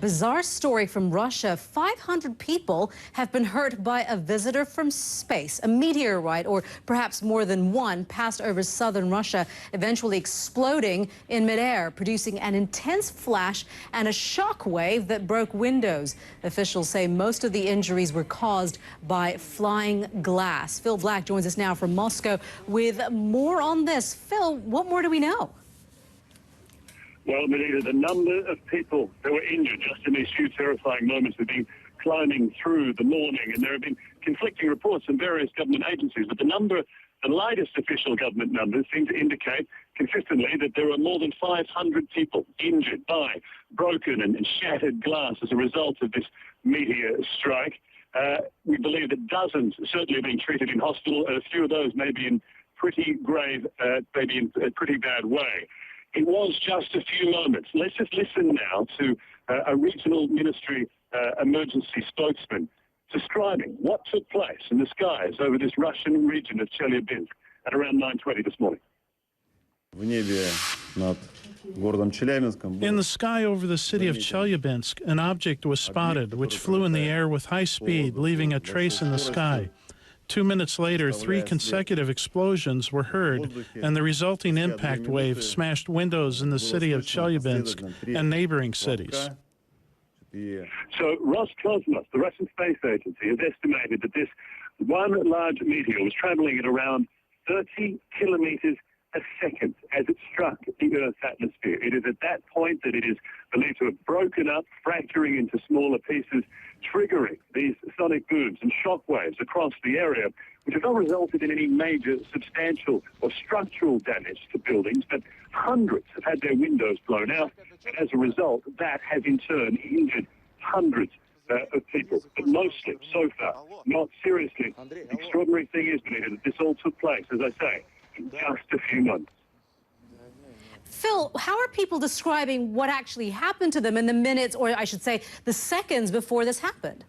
Bizarre story from Russia. 500 people have been hurt by a visitor from space. A meteorite, or perhaps more than one, passed over southern Russia, eventually exploding in midair, producing an intense flash and a shock wave that broke windows. Officials say most of the injuries were caused by flying glass. Phil Black joins us now from Moscow with more on this. Phil, what more do we know? Well, Melita, the number of people that were injured just in these few terrifying moments have been climbing through the morning, and there have been conflicting reports from various government agencies, but the latest official government numbers seem to indicate consistently that there are more than 500 people injured by broken and shattered glass as a result of this meteor strike. We believe that dozens certainly have been treated in hospital, and a few of those may be in pretty grave, maybe in a pretty bad way. It was just a few moments. Let's just listen now to a regional ministry emergency spokesman describing what took place in the skies over this Russian region of Chelyabinsk at around 9:20 this morning. In the sky over the city of Chelyabinsk, an object was spotted which flew in the air with high speed, leaving a trace in the sky. 2 minutes later, 3 consecutive explosions were heard, and the resulting impact wave smashed windows in the city of Chelyabinsk and neighboring cities. So Roscosmos, the Russian space agency, has estimated that this one large meteor was traveling at around 30 kilometers a second as it struck the Earth's atmosphere. It is at that point that it is believed to have broken up, fracturing into smaller pieces, triggering these sonic booms and shock waves across the area, which have not resulted in any major substantial or structural damage to buildings, but hundreds have had their windows blown out, and as a result, that has in turn injured hundreds of people, but mostly, so far, not seriously. The extraordinary thing is, Benita, that this all took place, as I say, in just a few months. Phil, how are people describing what actually happened to them in the minutes, or I should say, the seconds before this happened?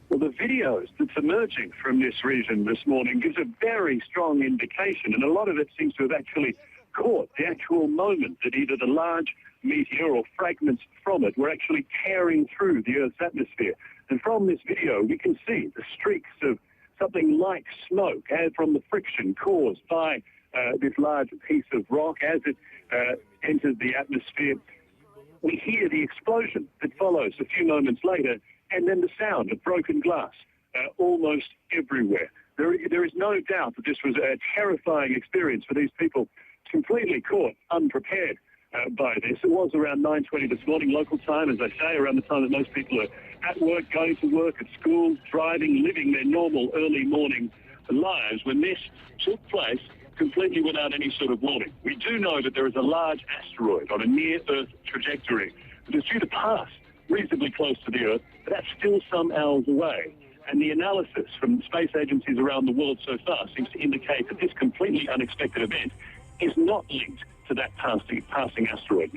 Well, the videos that's emerging from this region this morning gives a very strong indication, and a lot of it seems to have actually caught the actual moment that either the large meteor or fragments from it were actually tearing through the Earth's atmosphere. And from this video, we can see the streaks of something like smoke from the friction caused by this large piece of rock as it enters the atmosphere. We hear the explosion that follows a few moments later, and then the sound of broken glass almost everywhere. There is no doubt that this was a terrifying experience for these people, completely caught unprepared by this. It was around 9:20 this morning, local time, as I say, around the time that most people are at work, going to work, at school, driving, living their normal early morning lives, when this took place completely without any sort of warning. We do know that there is a large asteroid on a near-Earth trajectory that is due to pass reasonably close to the Earth, but that's still some hours away. And the analysis from space agencies around the world so far seems to indicate that this completely unexpected event is not linked to that passing asteroid.